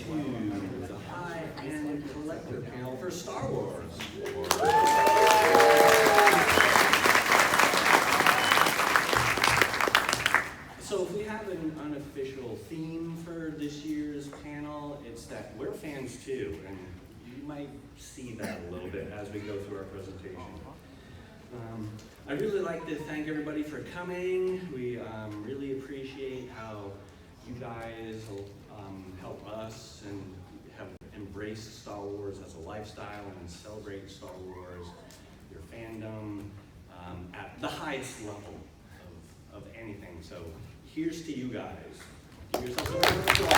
to the high-end collector panel for Star Wars. So if we have an unofficial theme for this year's panel, it's that we're fans too, and you might see that a little bit as we go through our presentation. I'd really like to thank everybody for coming. We really appreciate how you guys help us and have embraced Star Wars as a lifestyle and celebrate Star Wars, your fandom, at the highest level of anything. So here's to you guys. Give yourselves a round of applause.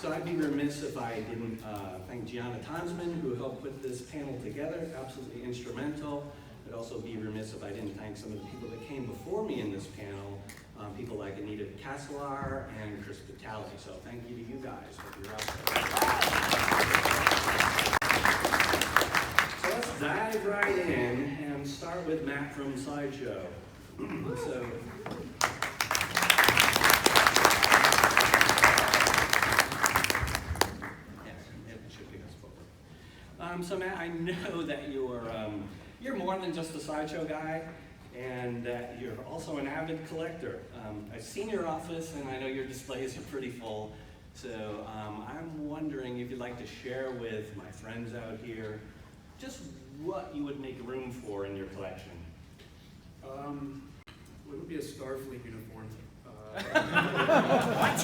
So I'd be remiss if I didn't thank Gianna Tonsman, who helped put this panel together, absolutely instrumental. I'd also be remiss if I didn't thank some of the people that came before me in this panel, people like Anita Casselar and Chris Vitale. So thank you to you guys for your output. So let's dive right in and start with Matt from Sideshow. So. So Matt, I know that you're more than just a Sideshow guy, and that you're also an avid collector. I've seen your office, and I know your displays are pretty full. So I'm wondering if you'd like to share with my friends out here just what you would make room for in your collection. It would be a Starfleet uniform. What?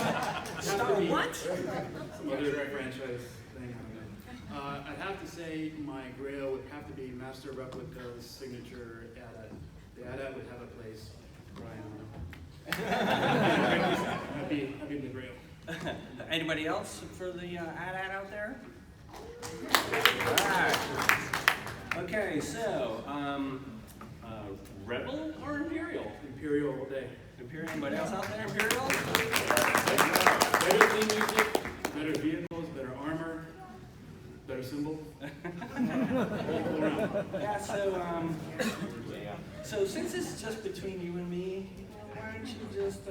Star what? Some other franchise thing. I'd have to say my Grail would have to be Master Replica's signature AT-AT. The AT-AT would have a place. I'd be the Grail. Anybody else for the AT-AT out there? All right. Okay, so Rebel or Imperial? Imperial all day. Imperial. Anybody else out there? Imperial? Better theme music, better vehicles, better armor, better symbol. All around. Yeah. So since it's just between you and me, why don't you just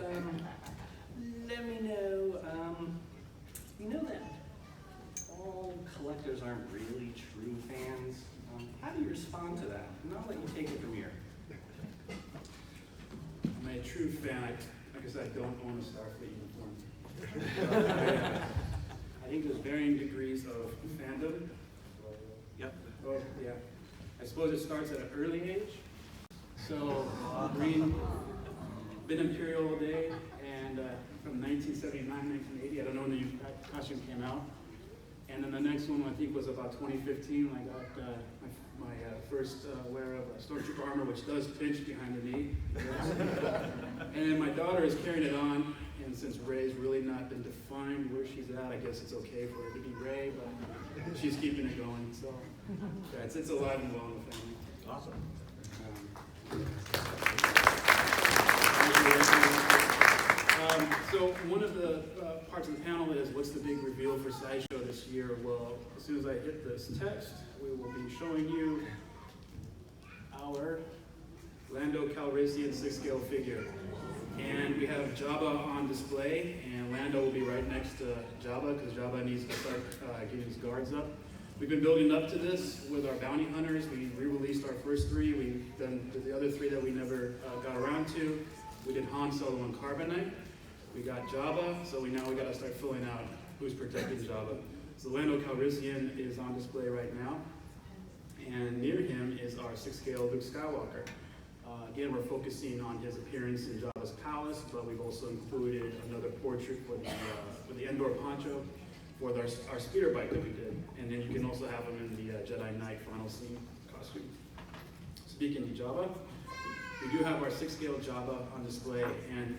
let me know? You know that all collectors aren't really true fans. How do you respond to that? And I'll let you take it from here. I'm a true fan. Like I said, I don't own a Starfleet uniform. I think there's varying degrees of fandom. Yep. Well, yeah. I suppose it starts at an early age. So, Green, been Imperial all day, and from 1979, 1980, I don't know when the costume came out. And then the next one, I think, was about 2015, when I got my first wear of Stormtrooper armor, which does pinch behind the knee. And then my daughter is carrying it on, and since Rey's really not been defined where she's at, I guess it's okay for her to be Rey, but she's keeping it going. So yeah, it's alive and well in the family. Awesome. So one of the parts of the panel is what's the big reveal for Sideshow this year? Well, as soon as I hit this text, we will be showing you our Lando Calrissian 6-scale figure. And we have Jabba on display, and Lando will be right next to Jabba because Jabba needs to start getting his guards up. We've been building up to this with our bounty hunters. We re-released our first 3. We've done the other 3 that we never got around to. We did Han Solo and Carbonite. We got Jabba, so now we got to start filling out who's protecting Jabba. So Lando Calrissian is on display right now, and near him is our 6-scale Luke Skywalker. Again, we're focusing on his appearance in Jabba's palace, but we've also included another portrait for the Endor poncho for our speeder bike that we did, and then you can also have him in the Jedi Knight final scene costume. Speaking of Jabba, we do have our 6-scale Jabba on display, and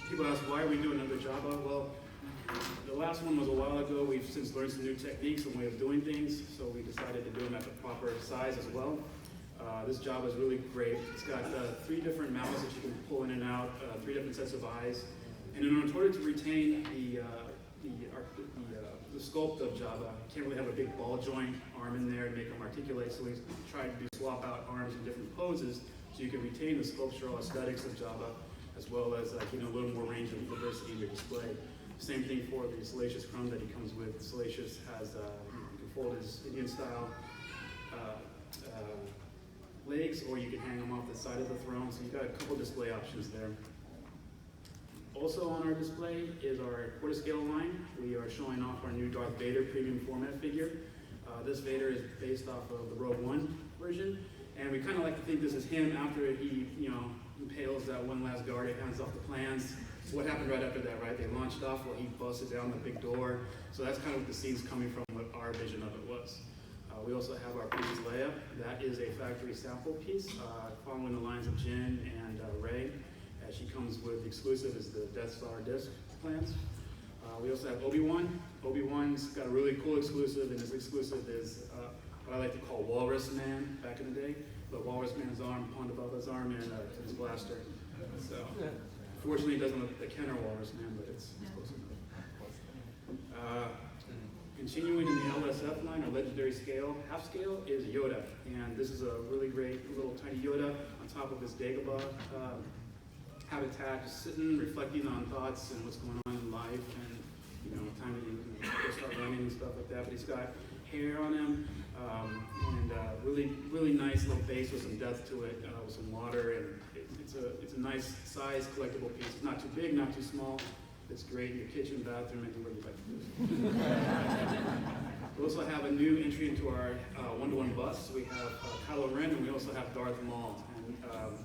people ask, why are we doing another Jabba? Well, the last one was a while ago. We've since learned some new techniques and way of doing things, so we decided to do them at the proper size as well. This Jabba is really great. It's got 3 different mouths that you can pull in and out, 3 different sets of eyes, and in order to retain the sculpt of Jabba, you can't really have a big ball joint arm in there and make them articulate, so we tried to swap out arms in different poses so you can retain the sculptural aesthetics of Jabba, as well as a little more range and diversity in your display. Same thing for the Salacious Chrome that he comes with. Salacious has, you can fold his Indian style legs, or you can hang them off the side of the throne. So you've got a couple display options there. Also on our display is our quarter scale line. We are showing off our new Darth Vader premium format figure. This Vader is based off of the Rogue One version, and we kind of like to think this is him after he, impales that one last guard and hands off the plans. So what happened right after that, right? They launched off while he busted down the big door. So that's kind of what the scene's coming from, what our vision of it was. We also have our Princess Leia. That is a factory sample piece, following the lines of Jyn and Rey. She comes with the exclusive is the Death Star disc plans. We also have Obi-Wan. Obi-Wan's got a really cool exclusive, and his exclusive is what I like to call Walrus Man back in the day. But Walrus Man's arm, Ponda Baba's arm, and his blaster. So, fortunately, it doesn't look like the Kenner Walrus Man, but it's close enough. Continuing in the LSF line, our legendary scale, half scale, is Yoda. And this is a really great little tiny Yoda on top of his Dagobah habitat, just sitting, reflecting on thoughts and what's going on in life, and time to start running and stuff like that. But he's got hair on him, and really nice little base with some depth to it, with some water, and it's a nice size collectible piece. It's not too big, not too small. It's great in your kitchen, bathroom, anywhere you'd like to do it. We also have a new entry into our one-to-one bus. We have Kylo Ren, and we also have Darth Maul. And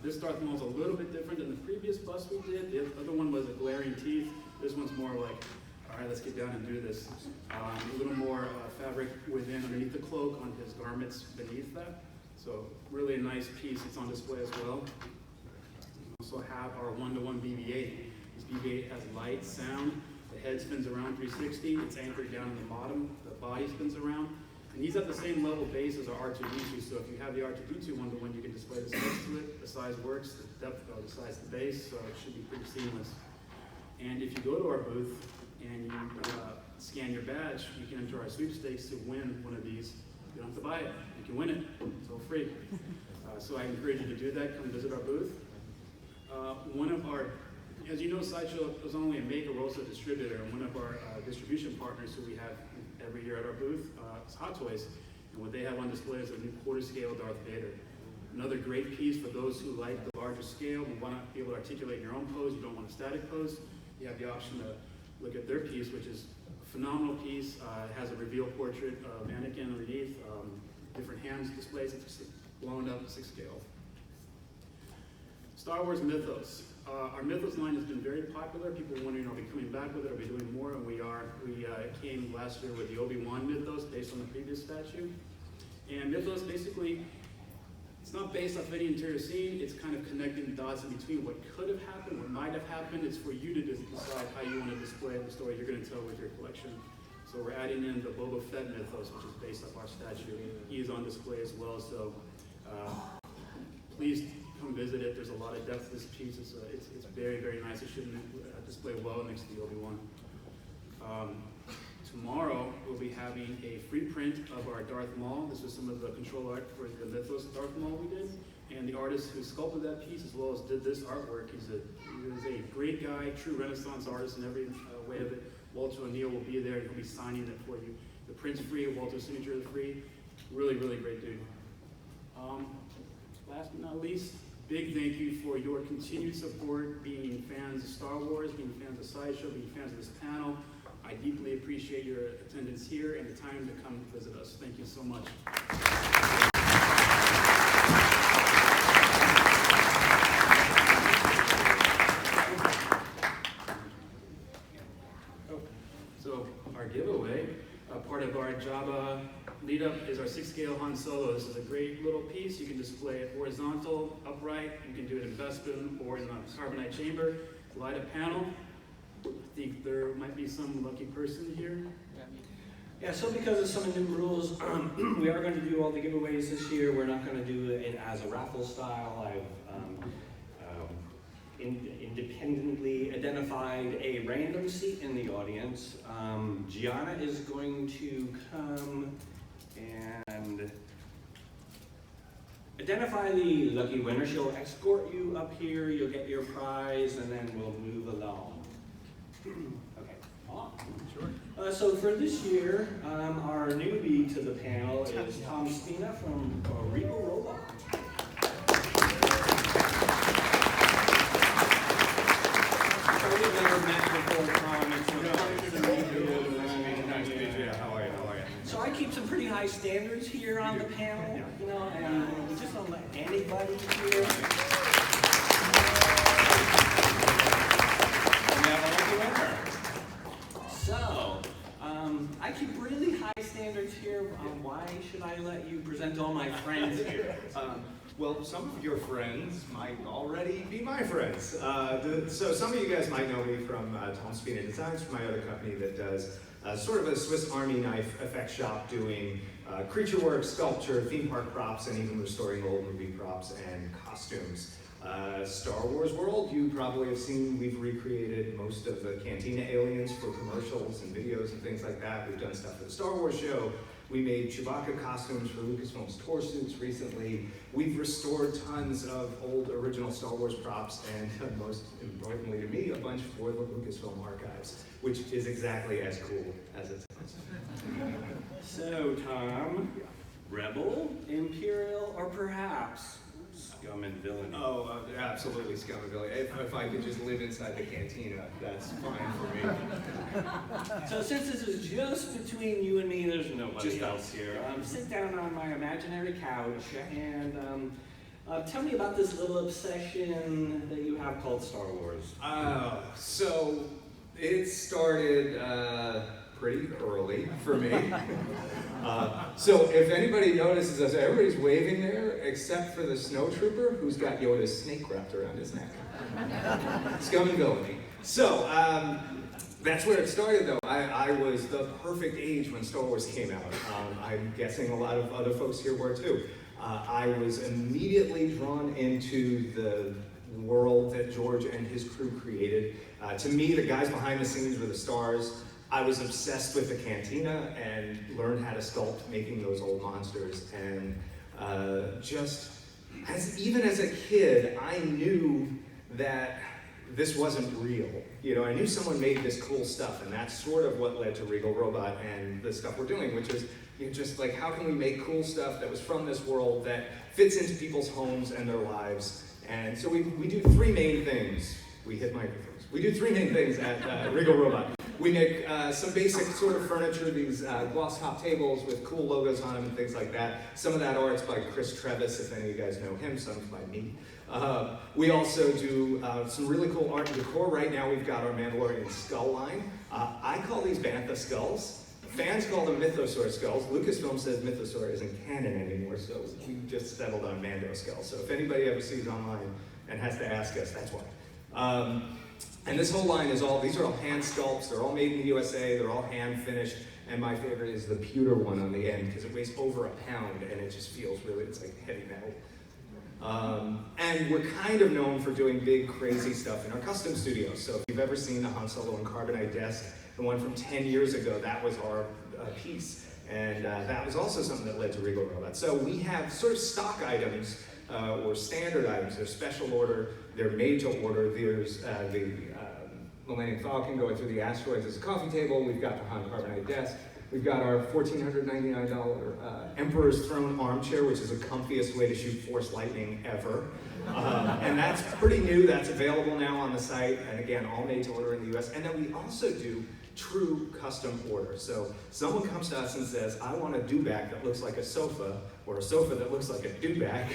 this Darth Maul is a little bit different than the previous bus we did. The other one was a glaring teeth. This one's more like, all right, let's get down and do this. A little more fabric underneath the cloak, on his garments beneath that. So really a nice piece. It's on display as well. We also have our one-to-one BB-8. This BB-8 has light, sound. The head spins around 360. It's anchored down in the bottom. The body spins around. And he's at the same level base as our R2-D2. So if you have the R2-D2 one-to-one, you can display the specs to it. The size works. The depth the size of the base. So it should be pretty seamless. And if you go to our booth and you scan your badge, you can enter our sweepstakes to win one of these. You don't have to buy it. You can win it. It's all free. So I encourage you to do that. Come visit our booth. As you know, Sideshow is only a maker, we're also a distributor, and one of our distribution partners who we have every year at our booth is Hot Toys, and what they have on display is a new quarter scale Darth Vader. Another great piece for those who like the larger scale and want to be able to articulate your own pose, you don't want a static pose, you have the option to look at their piece, which is a phenomenal piece. It has a reveal portrait of Anakin underneath, different hands displays, it's blown up 6 scale. Star Wars Mythos. Our Mythos line has been very popular. People are wondering, are we coming back with it? Are we doing more? And we are. We came last year with the Obi-Wan Mythos based on the previous statue. And Mythos basically, it's not based off any interior scene. It's kind of connecting the dots in between what could have happened, what might have happened. It's for you to decide how you want to display the story you're going to tell with your collection. So we're adding in the Boba Fett Mythos, which is based off our statue. He is on display as well. So please come visit it. There's a lot of depth to this piece. It's very, very nice. It should display well next to the Obi-Wan. Tomorrow, we'll be having a free print of our Darth Maul. This is some of the control art for the Mythos Darth Maul we did. And the artist who sculpted that piece, as well as did this artwork, he is a great guy, true Renaissance artist in every way of it. Walter O'Neill will be there, and he'll be signing it for you. The print's free, Walter's signature is free. Really, really great dude. Last but not least, big thank you for your continued support, being fans of Star Wars, being fans of Sideshow, being fans of this panel. I deeply appreciate your attendance here and the time to come visit us. Thank you so much. So our giveaway, part of our Jabba lead up is our 6 scale Han Solo. This is a great little piece. You can display it horizontal, upright. You can do it in Bespin or in a carbonite chamber. Light up panel. I think there might be some lucky person here. Yeah, so because of some of the new rules, we are going to do all the giveaways this year. We're not going to do it as a raffle style. I've independently identified a random seat in the audience. Gianna is going to come and identify the lucky winner. She'll escort you up here, you'll get your prize, and then we'll move along. Okay, on. Sure. So for this year, our newbie to the panel is Tamashii from Regal Robot. So we've never met before, Tom. It's a pleasure to meet you. Nice to meet you. How are you? So I keep some pretty high standards here on the panel, you know, and we just don't let anybody here. So, I keep really high standards here. Why should I let you present all my friends here? Well, some of your friends might already be my friends. So some of you guys might know me from Tamashii Nations, from my other company that does sort of a Swiss Army knife effect shop doing creature work, sculpture, theme park props, and even restoring old movie props and costumes. Star Wars World, you probably have seen, we've recreated most of the Cantina aliens for commercials and videos and things like that. We've done stuff for the Star Wars show. We made Chewbacca costumes for Lucasfilm's tour suits recently. We've restored tons of old original Star Wars props, and most importantly to me, a bunch for the Lucasfilm archives, which is exactly as cool as it sounds. So, Tom, Rebel, Imperial, or perhaps Scum and Villainy? Oh, absolutely scum and villainy. If I could just live inside the cantina, that's fine for me. So since this is just between you and me, there's nobody else here. Sit down on my imaginary couch and tell me about this little obsession that you have called Star Wars. So it started pretty early for me. So if anybody notices us, everybody's waving there except for the snowtrooper who's got Yoda's snake wrapped around his neck. Scum and villainy. So that's where it started though. I was the perfect age when Star Wars came out. I'm guessing a lot of other folks here were too. I was immediately drawn into the world that George and his crew created. To me, the guys behind the scenes were the stars. I was obsessed with the cantina and learned how to sculpt making those old monsters. And even as a kid, I knew that this wasn't real. You know, I knew someone made this cool stuff, and that's sort of what led to Regal Robot and the stuff we're doing, which is just like, how can we make cool stuff that was from this world that fits into people's homes and their lives? And so we do three main things. We hit microphones. We do three main things at Regal Robot. We make some basic sort of furniture, these gloss top tables with cool logos on them and things like that. Some of that art's by Chris Trevis, if any of you guys know him, some by me. We also do some really cool art and decor. Right now we've got our Mandalorian skull line. I call these Bantha skulls. Fans call them Mythosaur skulls. Lucasfilm says Mythosaur isn't canon anymore, so we just settled on Mando skulls. So if anybody ever sees online and has to ask us, that's why. And this whole line is these are all hand sculpts, they're all made in the USA, they're all hand finished, and my favorite is the pewter one on the end, because it weighs over a pound, and it just feels really, it's like heavy metal. And we're kind of known for doing big, crazy stuff in our custom studios. So if you've ever seen the Han Solo and Carbonite desk, the one from 10 years ago, that was our piece. And that was also something that led to Regal Robot. So we have sort of stock items, or standard items. They're special order, they're made to order. There's the Millennium Falcon going through the asteroids as a coffee table. We've got the Han Carbonite desk. We've got our $1,499 Emperor's Throne armchair, which is the comfiest way to shoot Force lightning ever. And that's pretty new. That's available now on the site. And again, all made to order in the US. And then we also do true custom orders. So someone comes to us and says, I want a dewback that looks like a sofa, or a sofa that looks like a dewback.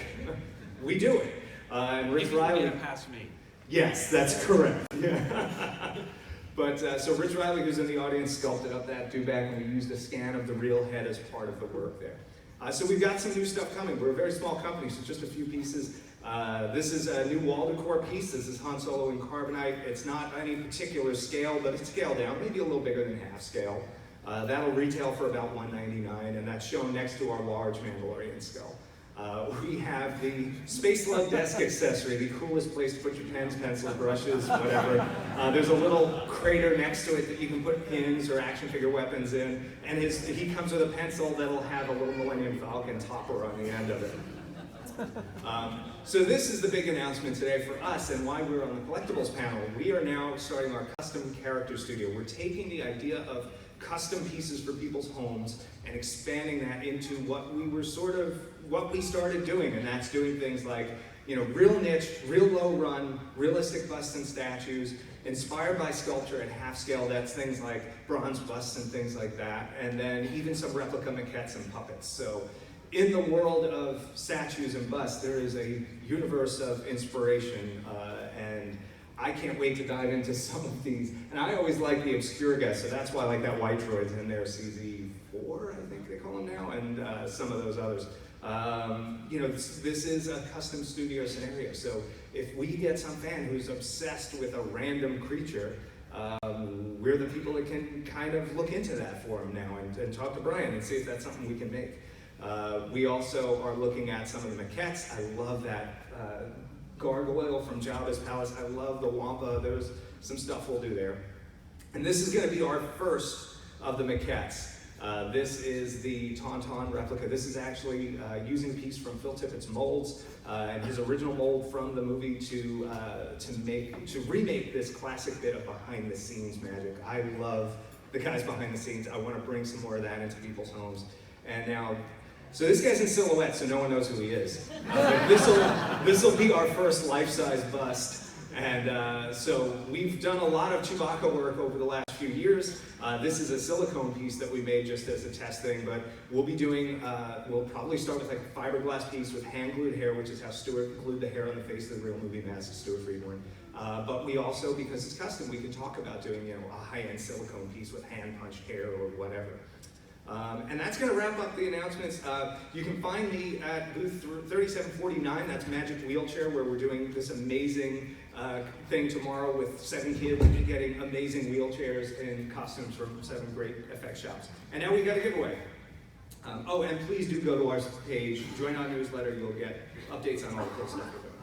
We do it. And Rich Riley. Past me. Yes, that's correct. But so Rich Riley, who's in the audience, sculpted up that dewback, and we used a scan of the real head as part of the work there. So we've got some new stuff coming. We're a very small company, so just a few pieces. This is a new wall decor piece. This is Han Solo in Carbonite. It's not any particular scale, but it's scaled down, maybe a little bigger than half scale. That'll retail for about $199, and that's shown next to our large Mandalorian skull. We have the Space Love desk accessory, the coolest place to put your pens, pencils, brushes, whatever. There's a little crater next to it that you can put pins or action figure weapons in, and he comes with a pencil that'll have a little Millennium Falcon topper on the end of it. So this is the big announcement today for us and why we're on the Collectibles panel. We are now starting our custom character studio. We're taking the idea of custom pieces for people's homes and expanding that into what we started doing, and that's doing things like, real niche, real low run, realistic busts and statues, inspired by sculpture at half scale. That's things like bronze busts and things like that, and then even some replica maquettes and puppets. So in the world of statues and busts, there is a universe of inspiration, and I can't wait to dive into some of these. And I always like the obscure guys, so that's why I like that white droid's in there, CZ4, I think they call him now, and some of those others. This is a custom studio scenario, so if we get some fan who's obsessed with a random creature, we're the people that can kind of look into that for him now and talk to Brian and see if that's something we can make. We also are looking at some of the maquettes. I love that gargoyle from Jabba's palace. I love the Wampa. There's some stuff we'll do there. And this is going to be our first of the maquettes. This is the Tauntaun replica. This is actually using a piece from Phil Tippett's molds and his original mold from the movie to remake this classic bit of behind the scenes magic. I love the guys behind the scenes. I want to bring some more of that into people's homes. And now, so this guy's in silhouette, so no one knows who he is. This will be our first life-size bust. And so we've done a lot of Chewbacca work over the last few years. This is a silicone piece that we made just as a test thing, but we'll be doing, we'll probably start with like a fiberglass piece with hand-glued hair, which is how Stuart glued the hair on the face of the real movie mask, Stuart Freeborn. But we also, because it's custom, we can talk about doing, a high-end silicone piece with hand-punched hair or whatever. And that's going to wrap up the announcements. You can find me at booth 3749, that's Magic Wheelchair, where we're doing this amazing thing tomorrow with 7 kids getting amazing wheelchairs and costumes from 7 great effects shops. And now we've got a giveaway. And please do go to our page, join our newsletter, you'll get updates on all the cool stuff we're doing.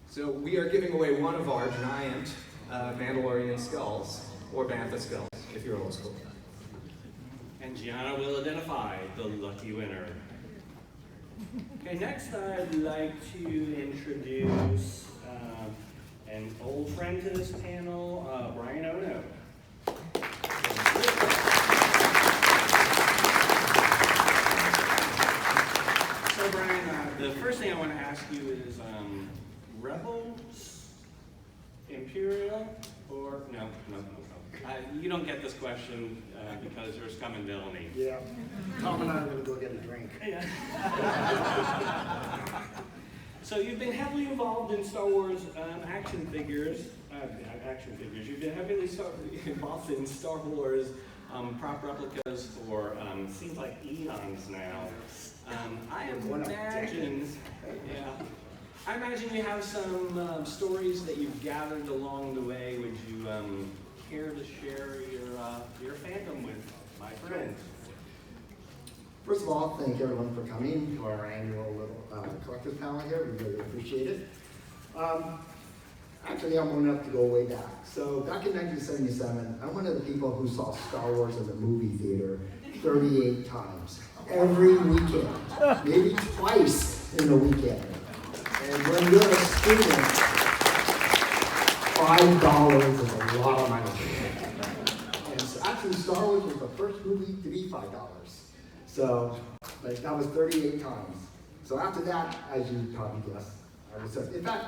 So we are giving away one of our giant Mandalorian skulls, or Bantha skulls, if you're old school. And Gianna will identify the lucky winner. Okay, next I'd like to introduce an old friend to this panel, Brian Ono. So Brian, the first thing I want to ask you is, Rebels, Imperial, or no. You don't get this question because you're scum and villainy. Yeah. Tom and I are going to go get a drink. Yeah. So you've been heavily involved in Star Wars action figures. You've been heavily involved in Star Wars prop replicas for seems like eons now. I imagine you have some stories that you've gathered along the way. Would you care to share your fandom with my friends? First of all, thank everyone for coming to our annual little collectors panel here. We really appreciate it. Actually, I'm old enough to go way back. So back in 1977, I'm one of the people who saw Star Wars in the movie theater 38 times. Every weekend. Maybe twice in the weekend. And when you're a student, $5 is a lot of money. And so actually, Star Wars was the first movie to be $5. So, that was 38 times. So after that, as you probably guessed, I was in fact,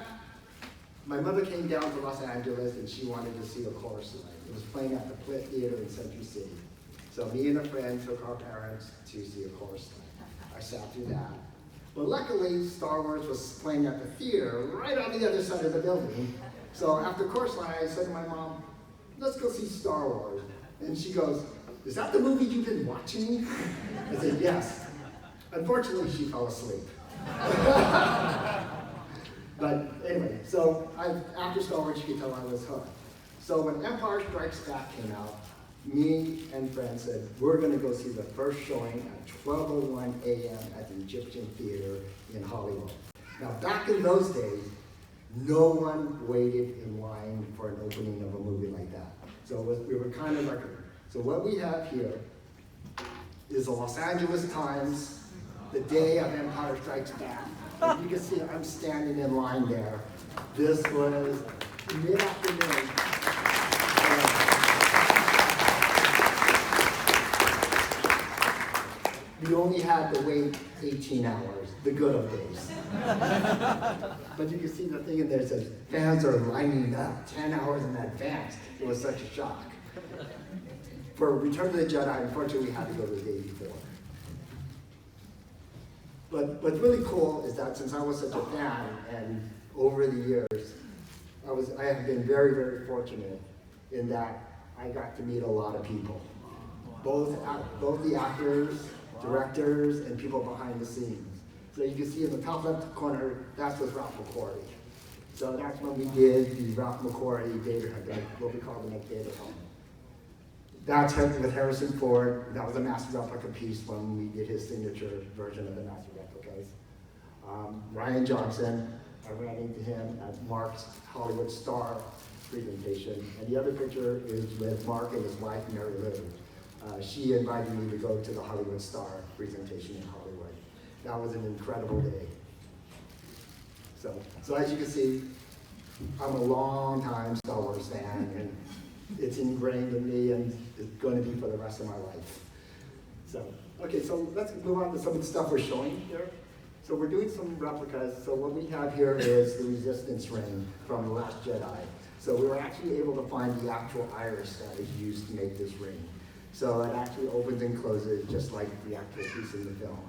my mother came down to Los Angeles and she wanted to see a chorus line. It was playing at the Plitt Theater in Century City. So me and a friend took our parents to see a chorus line. I sat through that. But luckily, Star Wars was playing at the theater right on the other side of the building. So after chorus line, I said to my mom, let's go see Star Wars. And she goes, is that the movie you've been watching? I said, yes. Unfortunately, she fell asleep. But anyway, so after Star Wars, you could tell I was hooked. So when Empire Strikes Back came out, me and friends said, we're gonna go see the first showing at 12:01 a.m. at the Egyptian Theater in Hollywood. Now back in those days, no one waited in line for an opening of a movie like that. So we were kind of like, so what we have here is the Los Angeles Times the day of Empire Strikes Back. And you can see I'm standing in line there. This was mid-afternoon. We only had to wait 18 hours, the good old days. But you can see the thing in there says, fans are lining up 10 hours in advance. It was such a shock. For Return of the Jedi, unfortunately, we had to go the day before. But what's really cool is that since I was such a fan, and over the years, I have been very, very fortunate in that I got to meet a lot of people. Both the actors, directors, and people behind the scenes. So you can see in the top left corner, that's with Ralph McQuarrie. So that's when we did the Ralph McQuarrie Vader, what we call the McVader film. That's with Harrison Ford. That was a master replica piece when we did his signature version of the master replicas. Ryan Johnson, I ran into him at Mark's Hollywood Star presentation. And the other picture is with Mark and his wife, Mary Lou. She invited me to go to the Hollywood Star presentation in Hollywood. That was an incredible day. So as you can see, I'm a long time Star Wars fan, and it's ingrained in me, and it's going to be for the rest of my life. So, okay, so let's move on to some of the stuff we're showing here. So we're doing some replicas. So what we have here is the Resistance Ring from The Last Jedi. So we were actually able to find the actual iris that is used to make this ring. So it actually opens and closes just like the actual piece in the film.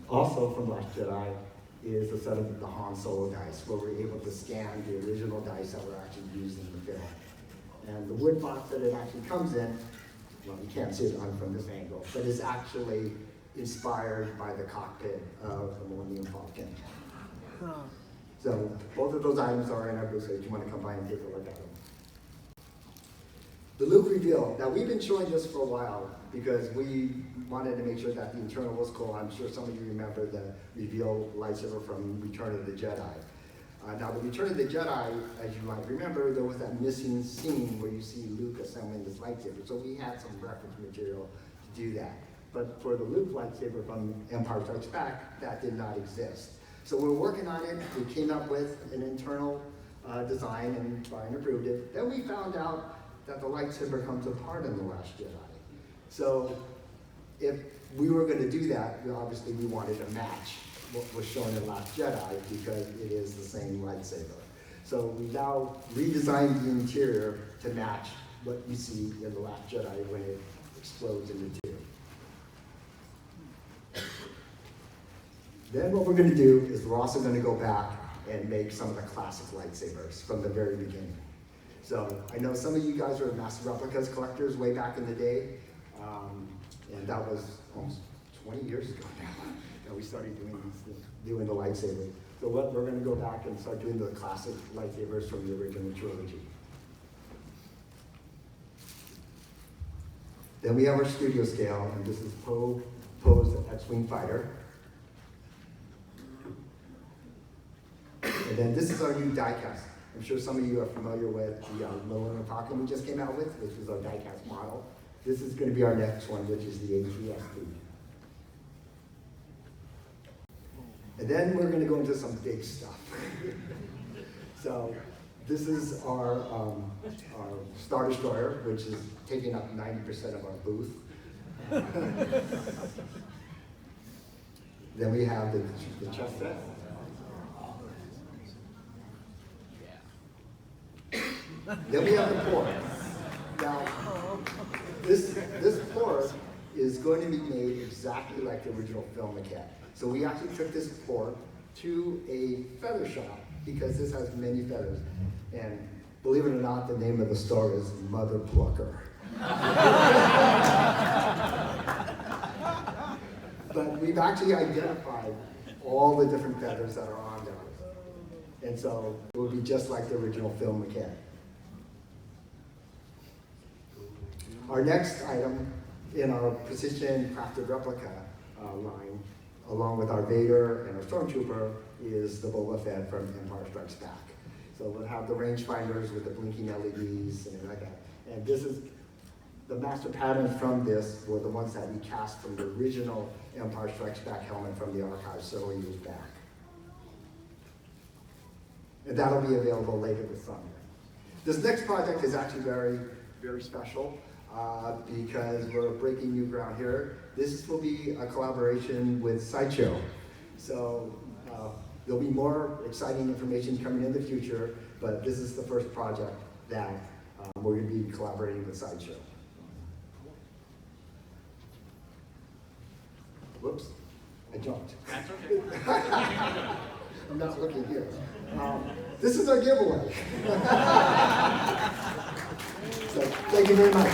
Also from Last Jedi is a set of the Han Solo dice, where we're able to scan the original dice that were actually used in the film. And the wood box that it actually comes in, well, you can't see it from this angle, but it's actually inspired by the cockpit of the Millennium Falcon. So both of those items are in our booth, so if you want to come by and take a look at them. The Luke reveal. Now we've been showing this for a while because we wanted to make sure that the internal was cool. I'm sure some of you remember the reveal lightsaber from Return of the Jedi. Now the Return of the Jedi, as you might remember, there was that missing scene where you see Luke assembling this lightsaber. So we had some reference material to do that. But for the Luke lightsaber from Empire Strikes Back, that did not exist. So we're working on it. We came up with an internal design, and Brian approved it. Then we found out that the lightsaber comes apart in The Last Jedi. So if we were going to do that, obviously we wanted to match what was shown in Last Jedi because it is the same lightsaber. So we now redesigned the interior to match what you see in The Last Jedi when it explodes into two. Then what we're going to do is we're also going to go back and make some of the classic lightsabers from the very beginning. So I know some of you guys were master replicas collectors way back in the day, and that was almost 20 years ago now that we started doing the lightsaber. So we're going to go back and start doing the classic lightsabers from the original trilogy. Then we have our studio scale, and this is Poe's X-Wing fighter. And then this is our new die-cast. I'm sure some of you are familiar with the Millennium Falcon we just came out with, which is our die-cast model. This is going to be our next one, which is the ATSD. And then we're going to go into some big stuff. So this is our Star Destroyer, which is taking up 90% of our booth. Then we have the chess set. Then we have the port. Now, this port is going to be made exactly like the original film maquette. So we actually took this port to a feather shop because this has many feathers. And believe it or not, the name of the store is Mother Plucker. But we've actually identified all the different feathers that are on there. And so it will be just like the original film maquette. Our next item in our precision crafted replica line, along with our Vader and our Stormtrooper, is the Boba Fett from Empire Strikes Back. So we'll have the rangefinders with the blinking LEDs and like that. And this is the master patterns from this were the ones that we cast from the original Empire Strikes Back helmet from the archives several years back. And that'll be available later this summer. This next project is actually very, very special because we're breaking new ground here. This will be a collaboration with Sideshow. So there'll be more exciting information coming in the future, but this is the first project that we're going to be collaborating with Sideshow. Whoops, I jumped. That's okay. I'm not looking here. This is our giveaway. So, thank you very much.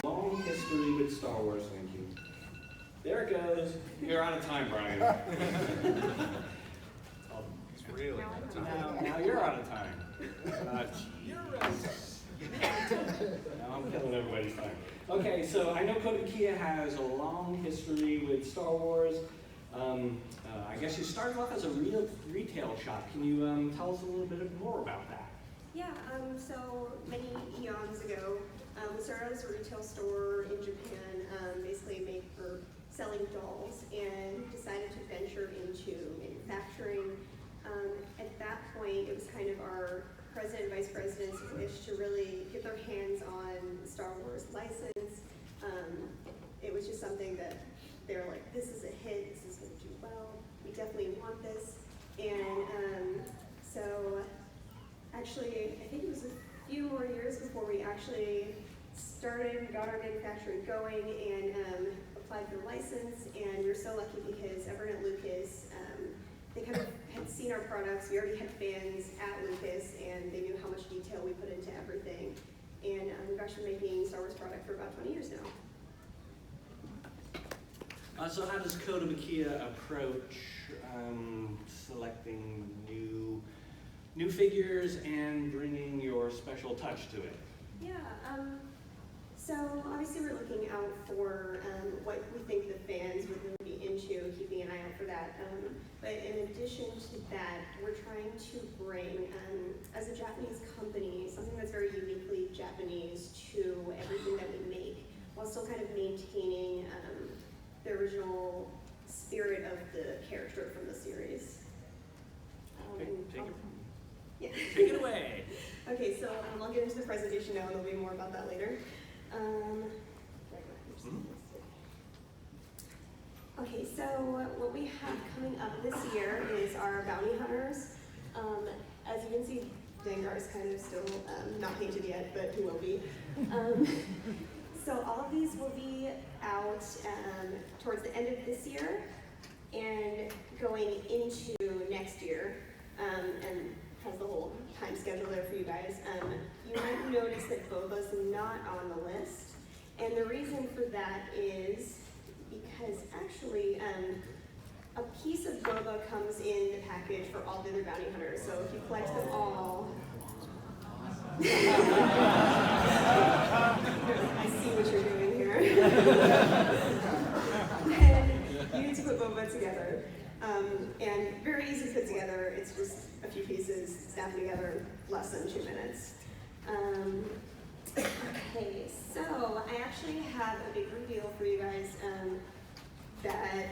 Long history with Star Wars, thank you. There it goes. You're out of time, Brian. Really? Now you're out of time. You're right. Now I'm killing everybody's time. Okay, so I know Kodakia has a long history with Star Wars. I guess you started off as a retail shop. Can you tell us a little bit more about that? Yeah, so many eons ago, we started as a retail store in Japan, basically made for selling dolls, and decided to venture into manufacturing. At that point, it was kind of our president and vice president's wish to really get their hands on the Star Wars license. It was just something that they were like, this is a hit, this is going to do well, we definitely want this. And so actually, I think it was a few more years before we actually started, got our manufacturing going, and applied for a license. And we were so lucky because Everett and Lucas, they kind of had seen our products. We already had fans at Lucas, and they knew how much detail we put into everything. And we've actually been making Star Wars product for about 20 years now. So how does Kodakia approach selecting new figures and bringing your special touch to it? Yeah, so obviously we're looking out for what we think the fans would really be into, keeping an eye out for that. But in addition to that, we're trying to bring, as a Japanese company, something that's very uniquely Japanese to everything that we make, while still kind of maintaining the original spirit of the character from the series. Okay, take it. Yeah. Take it away. Okay, so I'll get into the presentation now, and there'll be more about that later. Okay, so what we have coming up this year is our bounty hunters. As you can see, Dengar is kind of still not painted yet, but he will be. So all of these will be out towards the end of this year and going into next year, and has the whole time schedule there for you guys. You might notice that Boba's not on the list, and the reason for that is because actually a piece of Boba comes in the package for all the other bounty hunters, so if you collect them all, I see what you're doing here. And you need to put Boba together. And very easy to put together. It's just a few pieces snapped together in less than 2 minutes. Okay, so I actually have a big reveal for you guys that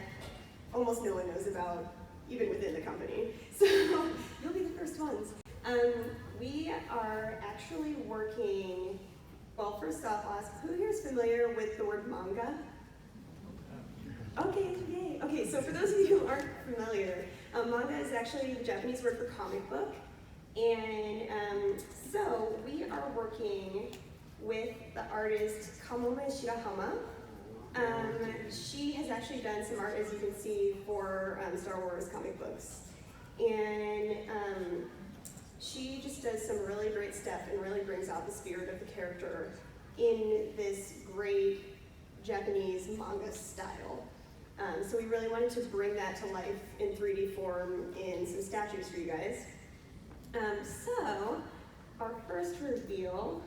almost no one knows about, even within the company. So you'll be the first ones. We are actually working, well, first off, I'll ask, who here is familiar with the word manga? Okay, yay. Okay, so for those of you who aren't familiar, manga is actually the Japanese word for comic book. And so we are working with the artist Kamome Shirahama. She has actually done some art, as you can see, for Star Wars comic books. And she just does some really great stuff and really brings out the spirit of the character in this great Japanese manga style. So we really wanted to bring that to life in 3D form in some statues for you guys. So our first reveal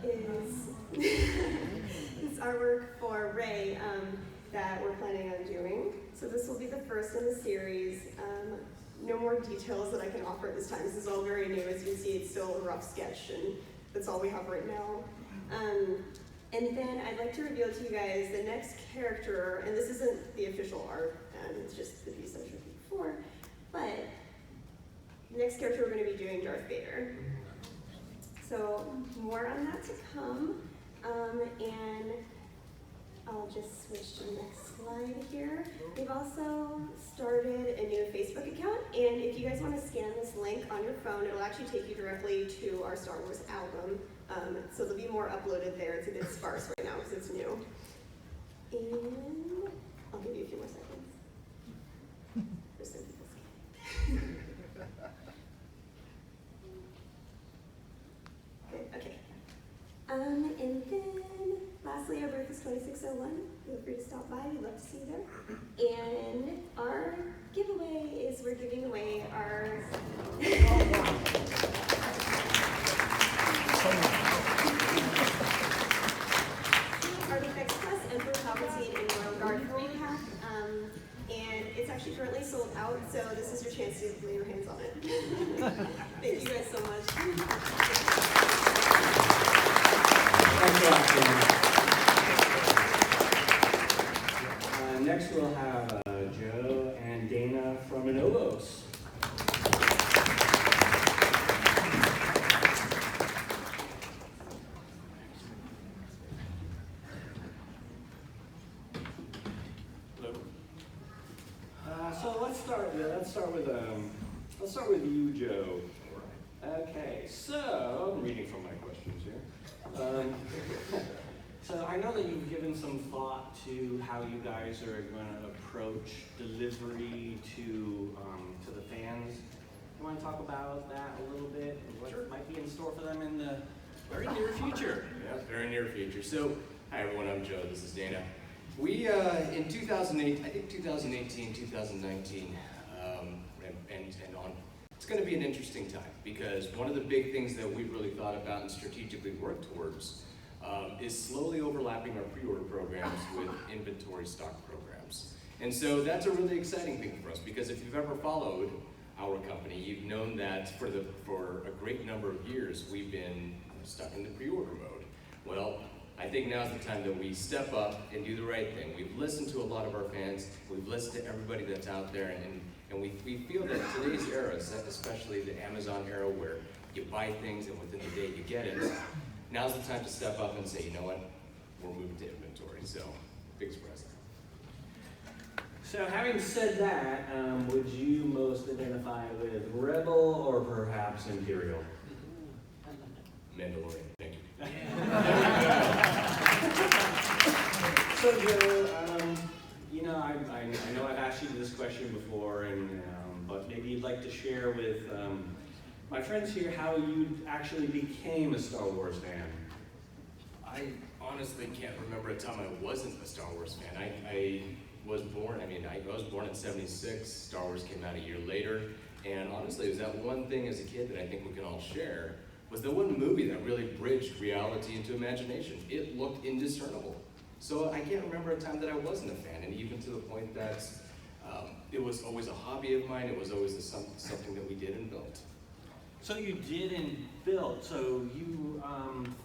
is this artwork for Rey that we're planning on doing. So this will be the first in the series. No more details that I can offer at this time. This is all very new. As you can see, it's still a rough sketch, and that's all we have right now. And then I'd like to reveal to you guys the next character, and this isn't the official art, it's just the piece I showed you before, but the next character we're going to be doing Darth Vader. So more on that to come, and I'll just switch to the next slide here. We've also started a new Facebook account, and if you guys want to scan this link on your phone, it'll actually take you directly to our Star Wars album. So there'll be more uploaded there. It's a bit sparse right now because it's new. And I'll give you a few more seconds for some people scanning. Good, okay. And then lastly, our birth is 2601. Feel free to stop by. We'd love to see you there. And our giveaway is we're giving away our Artifacts Plus Emperor Palpatine and Royal Guard 3-pack. And it's actually currently sold out, so this is your chance to lay your hands on it. Thank you guys so much. Thanks a lot, Tim. Next we'll have Joe and Dana from Anovos. So let's start with you, Joe. Okay, so I'm reading from my questions here. So I know that you've given some thought to how you guys are going to approach delivery to the fans. You want to talk about that a little bit? What might be in store for them in the very near future? Yeah, very near future. So, hi everyone, I'm Joe, this is Dana. We, in 2008, I think 2018, 2019, and on, it's going to be an interesting time because one of the big things that we've really thought about and strategically worked towards is slowly overlapping our pre-order programs with inventory stock programs. And so that's a really exciting thing for us because if you've ever followed our company, you've known that for a great number of years we've been stuck in the pre-order mode. Well, I think now's the time that we step up and do the right thing. We've listened to a lot of our fans, we've listened to everybody that's out there, and we feel that today's era, especially the Amazon era where you buy things and within the day you get it, now's the time to step up and say, you know what, we're moving to inventory, so big surprise. So having said that, would you most identify with Rebel or perhaps Imperial? Mandalorian, thank you. So Joe, you know, I know I've asked you this question before, and but maybe you'd like to share with my friends here how you actually became a Star Wars fan. I honestly can't remember a time I wasn't a Star Wars fan. I was born in '76, Star Wars came out a year later, and honestly it was that one thing as a kid that I think we can all share, was the one movie that really bridged reality into imagination. It looked indiscernible. So I can't remember a time that I wasn't a fan, and even to the point that it was always a hobby of mine, it was always something that we did and built. So you did and built, so you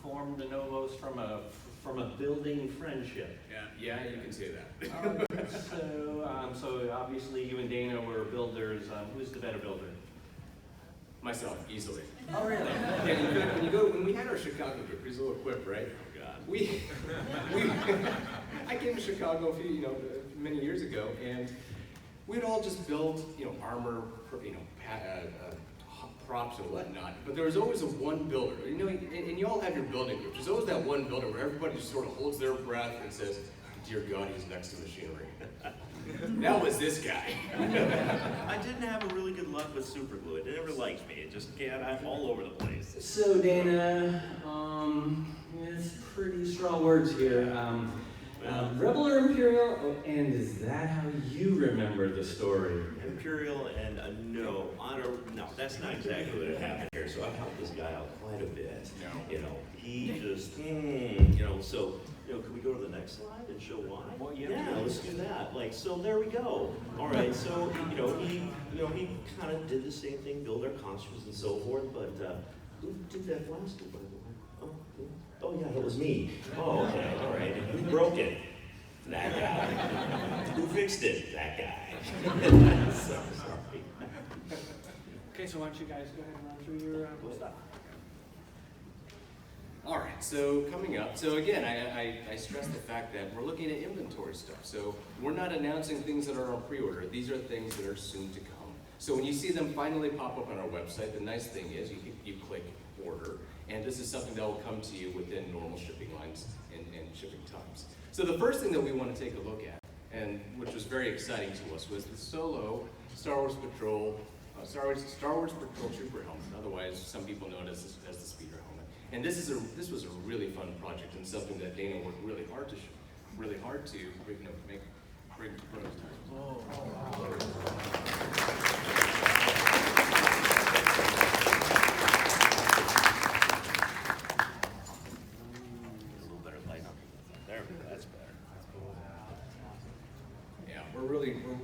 formed Anovos from a building friendship. Yeah, you can say that. So obviously you and Dana were builders. Who's the better builder? Myself, easily. Oh, really? Yeah, when we had our Chicago trip, here's a little quip, right? Oh, God. I came to Chicago many years ago, and we'd all just build, armor, props and whatnot, but there was always one builder, and you all have your building groups. There's always that one builder where everybody just sort of holds their breath and says, dear God, he's next to machinery. That was this guy. I didn't have a really good luck with super glue. It never liked me. It just got all over the place. So Dana, it's pretty strong words here. Rebel or Imperial? Oh, and is that how you remember the story? Imperial and no, that's not exactly what happened here. So I've helped this guy out quite a bit. He just, so, can we go to the next slide and show why? Well, yeah, let's do that. So there we go. All right, so, he kind of did the same thing, build our costumes and so forth, but who did that last one, by the way? Oh yeah, that was me. Oh, okay, all right. And who broke it? That guy. Who fixed it? That guy. So sorry. Okay, so why don't you guys go ahead and run through your stuff. All right, so coming up, so again, I stress the fact that we're looking at inventory stuff. So we're not announcing things that are on pre-order. These are things that are soon to come. So when you see them finally pop up on our website, the nice thing is you click order, and this is something that will come to you within normal shipping lines and shipping times. So the first thing that we want to take a look at, and which was very exciting to us, was the Solo Star Wars Patrol Trooper helmet. Otherwise, some people know it as the speeder helmet. And this was a really fun project and something that Dana worked really hard to bring to prototype. A little better light up. There we go, that's better. Yeah, we're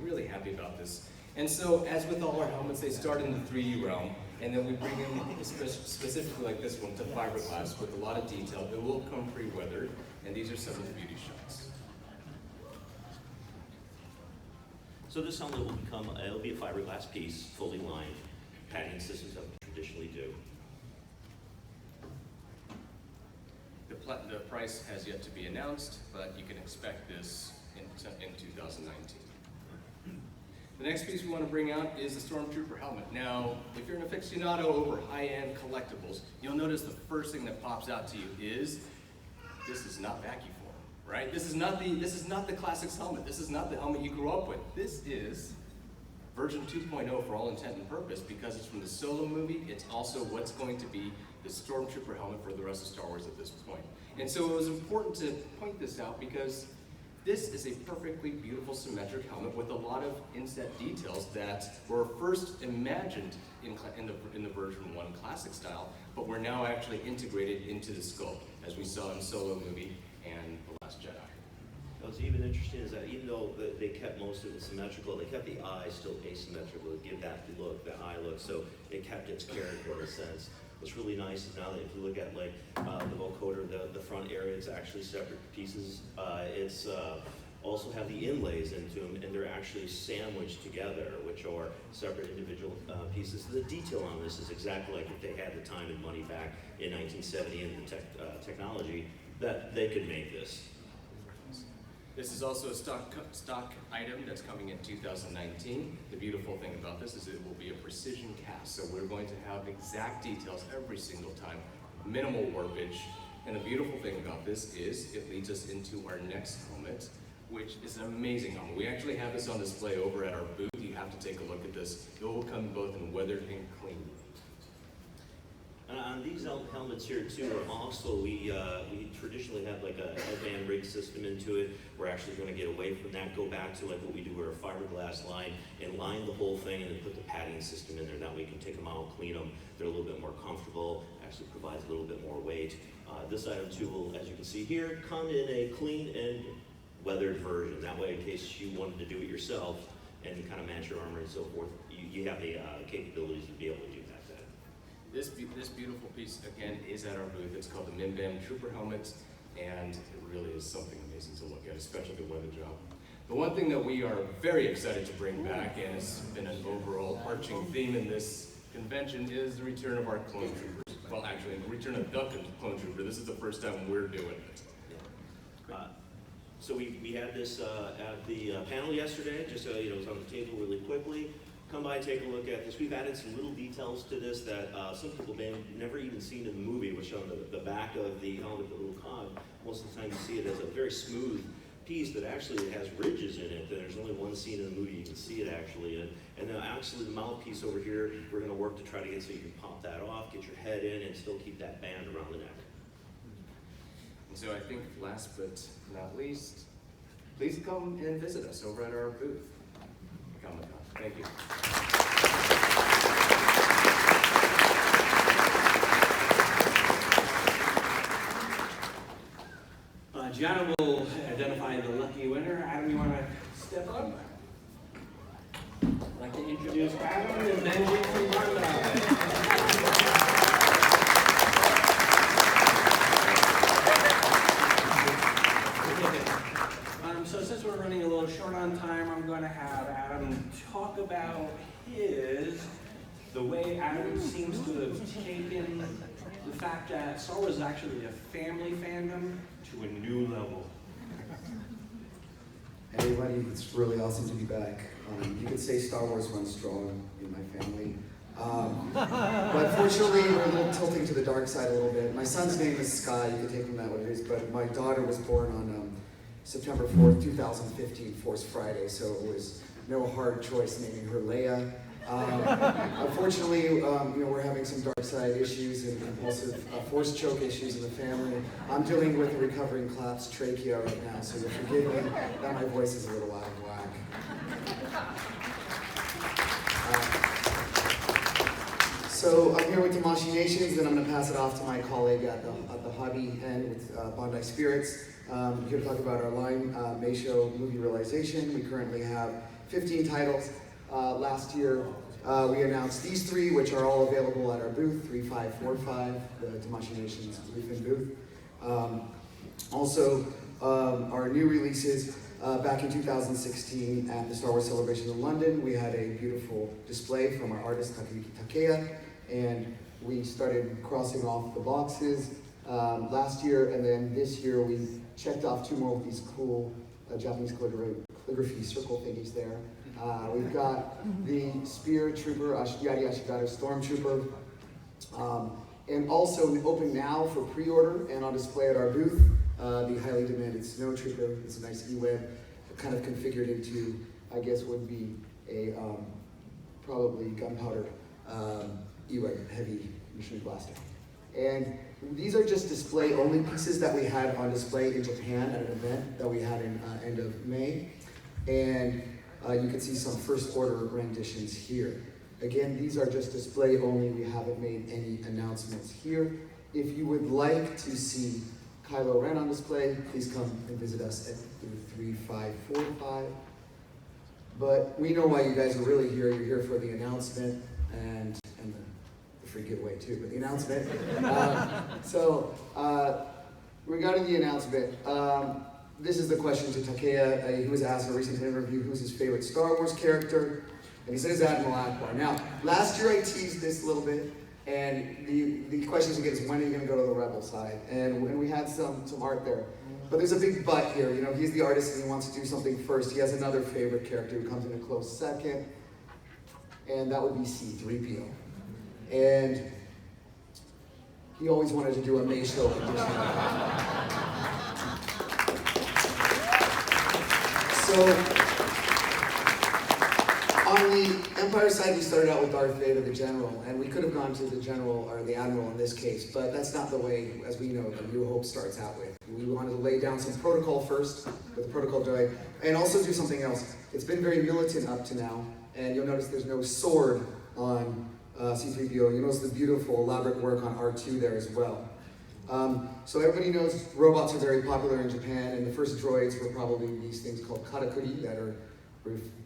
really happy about this. And so, as with all our helmets, they start in the 3D realm, and then we bring them, specifically like this one, to fiberglass with a lot of detail. It will come pre-weathered, and these are some of the beauty shots. So this helmet will it'll be a fiberglass piece, fully lined, padding systems that we traditionally do. The price has yet to be announced, but you can expect this in 2019. The next piece we want to bring out is the Stormtrooper helmet. Now, if you're an aficionado over high-end collectibles, you'll notice the first thing that pops out to you is this is not vacuum form, right? This is not the Classics helmet. This is not the helmet you grew up with. This is version 2.0 for all intent and purpose, because it's from the Solo movie. It's also what's going to be the Stormtrooper helmet for the rest of Star Wars at this point. And so it was important to point this out because this is a perfectly beautiful symmetric helmet with a lot of inset details that were first imagined in the version 1 classic style, but were now actually integrated into the sculpt, as we saw in Solo movie and The Last Jedi. What's even interesting is that even though they kept most of it symmetrical, they kept the eye still asymmetrical to give that look, the eye look, so it kept its character in a sense. What's really nice is now that if you look at like the vocoder, the front area, it's actually separate pieces. It's also have the inlays into them, and they're actually sandwiched together, which are separate individual pieces. The detail on this is exactly like if they had the time and money back in 1970 and the technology that they could make this. This is also a stock item that's coming in 2019. The beautiful thing about this is it will be a precision cast, so we're going to have exact details every single time, minimal warpage. And the beautiful thing about this is it leads us into our next helmet, which is an amazing helmet. We actually have this on display over at our booth. You have to take a look at this. It will come both in weathered and clean. On these helmets here too, also we traditionally have like a headband rig system into it. We're actually going to get away from that, go back to like what we do with our fiberglass line and line the whole thing and then put the padding system in there. That way we can take them out, clean them. They're a little bit more comfortable, actually provides a little bit more weight. This item too will, as you can see here, come in a clean and weathered version. That way in case you wanted to do it yourself and kind of match your armor and so forth, you have the capabilities to be able to do that. This beautiful piece, again, is at our booth. It's called the Minbam Trooper Helmet, and it really is something amazing to look at, especially the weather job. The one thing that we are very excited to bring back, and it's been an overall arching theme in this convention, is the return of our clone troopers. Well, actually, the return of the clone trooper. This is the first time we're doing it. So we had this at the panel yesterday, just so it was on the table really quickly. Come by, take a look at this. We've added some little details to this that some people may have never even seen in the movie, which on the back of the helmet, the little cog, most of the time you see it as a very smooth piece that actually has ridges in it. There's only one scene in the movie you can see it actually in. And then actually the mouthpiece over here, we're gonna work to try to get so you can pop that off, get your head in, and still keep that band around the neck. And so I think last but not least, please come and visit us over at our booth. Comic-Con. Thank you. Gianna will identify the lucky winner. Adam, you want to step up? I'd like to introduce Adam and Benji from Honda. way, Adam seems to have taken the fact that Star Wars is actually a family fandom to a new level. Hey everybody, it's really awesome to be back. You could say Star Wars runs strong in my family. But fortunately, we're a little tilting to the dark side a little bit. My son's name is Sky, you can take from that what it is, but my daughter was born on September 4th, 2015, Force Friday, so it was no hard choice naming her Leia. Unfortunately, we're having some dark side issues and compulsive force choke issues in the family. I'm dealing with a recovering collapsed trachea right now, so you'll forgive me that my voice is a little out of whack. So I'm here with Tamashii Nations, and I'm going to pass it off to my colleague at the hobby end with Bondi Spirits. Here to talk about our line, Meisho Movie Realization. We currently have 15 titles. Last year, we announced these three, which are all available at our booth, 3545, the Tamashii Nations booth and booth. Also, our new releases, back in 2016 at the Star Wars Celebration in London, we had a beautiful display from our artist Takayuki Takeya, and we started crossing off the boxes last year, and then this year we checked off two more of these cool Japanese calligraphy circle thingies there. We've got the Spear Trooper, Yari Ashigata Stormtrooper, and also open now for pre-order and on display at our booth, the highly demanded Snow Trooper. It's a nice E-web, kind of configured into, I guess would be a probably gunpowder E-web heavy machine blaster. And these are just display only pieces that we had on display in Japan at an event that we had in end of May. And you can see some first order renditions here. Again, these are just display only. We haven't made any announcements here. If you would like to see Kylo Ren on display, please come and visit us at 3545. But we know why you guys are really here. You're here for the announcement and the free giveaway too, but the announcement. Regarding the announcement, this is the question to Takeya. He was asked in a recent interview who's his favorite Star Wars character, and he says Admiral Akbar. Now, last year I teased this a little bit, and the questions we get is when are you going to go to the Rebel side? And we had some art there. But there's a big but here. You know, he's the artist and he wants to do something first. He has another favorite character who comes in a close second, and that would be C-3PO. And he always wanted to do a Meisho edition. So, on the Empire side, we started out with Darth Vader, the General, and we could have gone to the General, or the Admiral in this case, but that's not the way, as we know, the New Hope starts out with. We wanted to lay down some protocol first, with the protocol droid, and also do something else. It's been very militant up to now, and you'll notice there's no sword on C-3PO. You'll notice the beautiful, elaborate work on R2 there as well. So everybody knows robots are very popular in Japan, and the first droids were probably these things called karakuri that are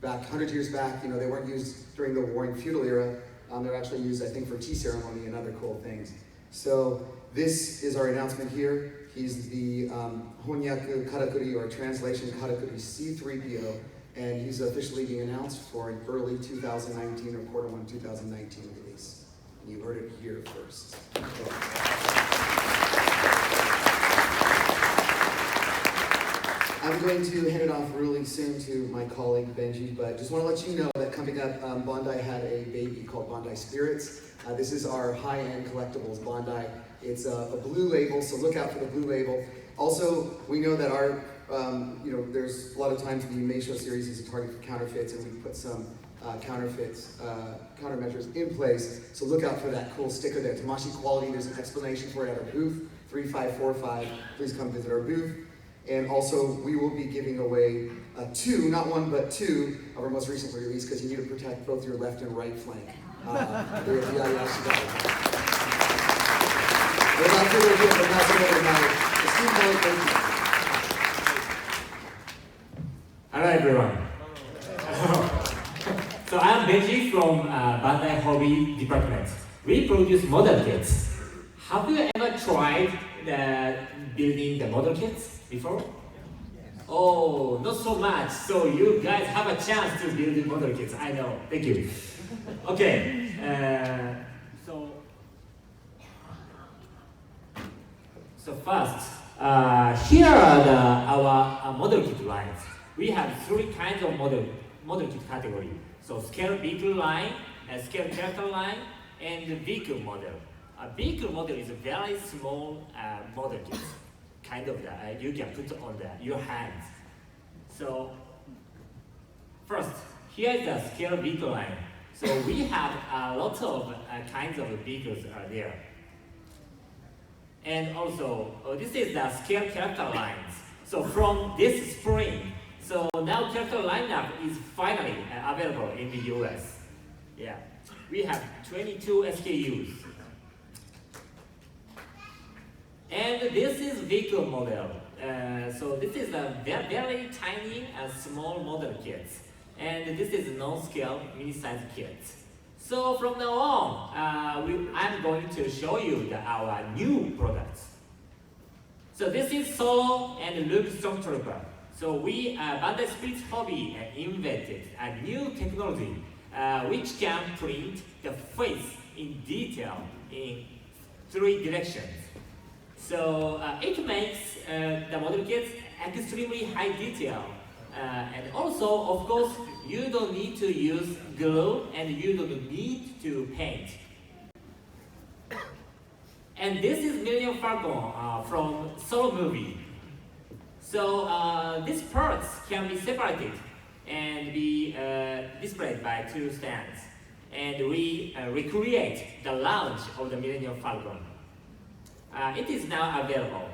back 100 years back. You know, they weren't used during the Warring Feudal era. They're actually used, I think, for tea ceremony and other cool things. So this is our announcement here. He's the Honyaku Karakuri, or translation Karakuri C-3PO, and he's officially being announced for an early 2019 or quarter one 2019 release. You heard it here first. I'm going to hand it off really soon to my colleague Benji, but just want to let you know that coming up, Bondi had a baby called Bondi Spirits. This is our high-end collectibles, Bondi. It's a blue label, so look out for the blue label. Also, we know that our, there's a lot of times the Meisho series is a target for counterfeits, and we put some countermeasures in place, so look out for that cool sticker there. Tamashii quality, there's an explanation for it at our booth, 3545. Please come visit our booth. And also, we will be giving away two, not one, but two of our most recent release, because you need to protect both your left and right flank. Without further ado, I'll pass it over to my esteemed colleague. Hello, everyone. So I'm Benji from Bandai Hobby Department. We produce model kits. Have you ever tried building the model kits before? Oh, not so much. So you guys have a chance to build the model kits. I know. Thank you. Okay. So first, here are our model kit lines. We have three kinds of model kit category. So scale vehicle line, scale character line, and vehicle model. A vehicle model is a very small model kit, kind of that you can put on your hands. So first, here is the scale vehicle line. So we have a lot of kinds of vehicles are there. And also, this is the scale character lines. So from this spring, so now character lineup is finally available in the US. Yeah, we have 22 SKUs. And this is vehicle model. So this is a very tiny small model kits. And this is no-scale mini-size kits. So from now on, I'm going to show you our new products. So this is Solo and Luke Stormtrooper. So we, Bandai Spirit Hobby, invented a new technology which can print the face in detail in 3 directions. So it makes the model kits extremely high detail. And also, of course, you don't need to use glue and you don't need to paint. And this is Millennium Falcon from Solo movie. So these parts can be separated and be displayed by 2 stands. And we recreate the launch of the Millennium Falcon. It is now available.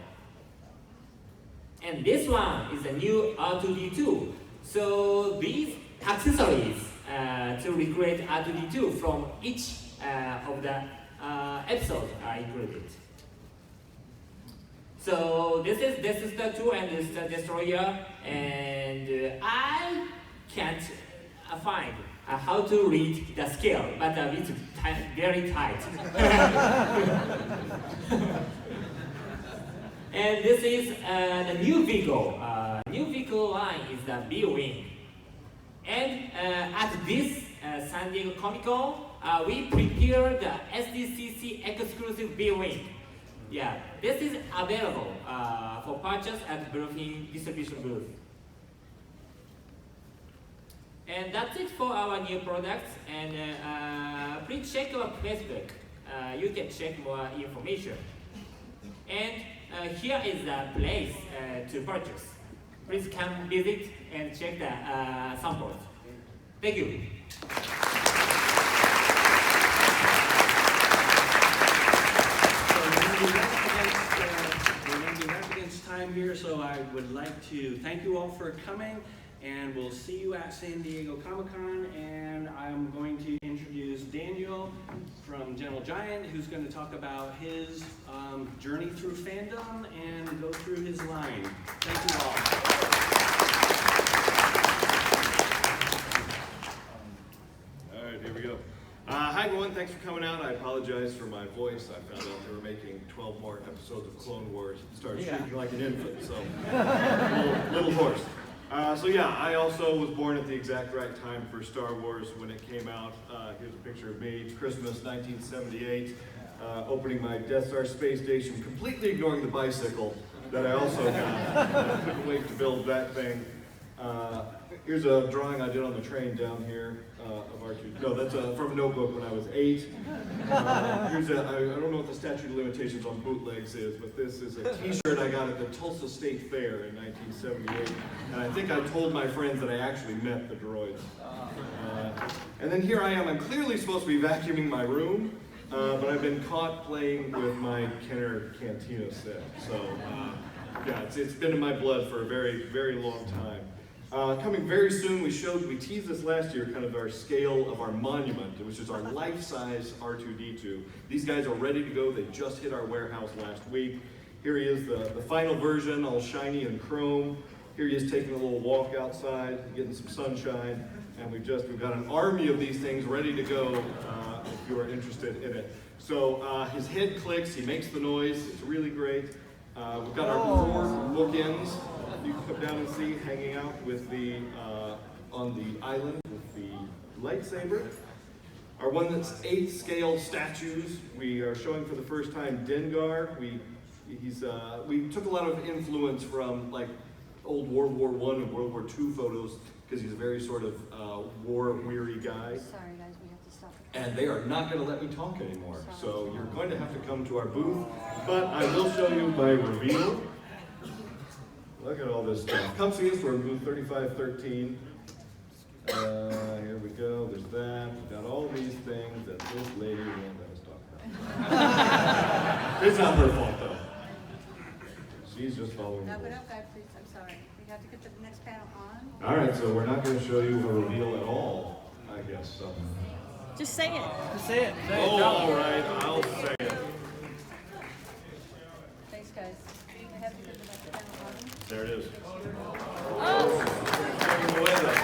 And this one is a new R2D2. So these accessories to recreate R2D2 from each of the episodes are included. So this is the 2 and this is the destroyer, and I can't find how to read the scale, but it's very tight. And this is the new vehicle. New vehicle line is the B-Wing. And at this San Diego Comic-Con, we prepared the SDCC exclusive B-Wing. Yeah, this is available for purchase at Bluefin distribution booth. And that's it for our new products. And please check our Facebook. You can check more information. And here is the place to purchase. Please come visit and check the samples. Thank you. We're going to be up against time here, so I would like to thank you all for coming, and we'll see you at San Diego Comic-Con. And I'm going to introduce Daniel from Gentle Giant, who's going to talk about his journey through fandom and go through his line. Thank you all. All right, here we go. Hi everyone, thanks for coming out. I apologize for my voice. I found out they were making 12 more episodes of Clone Wars. Started speaking like an infant, so a little hoarse. So yeah, I also was born at the exact right time for Star Wars when it came out. Here's a picture of me, Christmas 1978, opening my Death Star space station, completely ignoring the bicycle that I also got. I couldn't wait to build that thing. Here's a drawing I did on the train down here of R2. No, that's from a notebook when I was 8. Here's I don't know what the statute of limitations on bootlegs is, but this is a t-shirt I got at the Tulsa State Fair in 1978. And I think I told my friends that I actually met the droids. And then here I am. I'm clearly supposed to be vacuuming my room, but I've been caught playing with my Kenner Cantina set. So yeah, it's been in my blood for a very, very long time. Coming very soon, we teased this last year, kind of our scale of our monument, which is our life-size R2-D2. These guys are ready to go. They just hit our warehouse last week. Here he is, the final version, all shiny and chrome. Here he is taking a little walk outside, getting some sunshine, and we've got an army of these things ready to go if you are interested in it. So his head clicks, he makes the noise, it's really great. We've got our 4 bookends. You can come down and see hanging out with the on the island with the lightsaber. Our one that's 8th scale statues, we are showing for the first time Dengar. We took a lot of influence from like old World War I and World War II photos because he's a very sort of war-weary guy. Sorry guys, we have to stop. And they are not going to let me talk anymore. So you're going to have to come to our booth. But I will show you my reveal. Look at all this stuff. Come see us. We're in booth 3513. Here we go. There's that. We've got all these things that this lady was talking about. It's not her fault though. She's just following the Wrap it rules. up, guys, please. I'm sorry. We have to get to the next panel on. All right, so we're not going to show you a reveal at all, I guess. So. Just say it. Just say it. Say it. Oh, all right. I'll say it. Thanks, guys. I have to get to the next panel on. There it is. Oh! Take it away, though.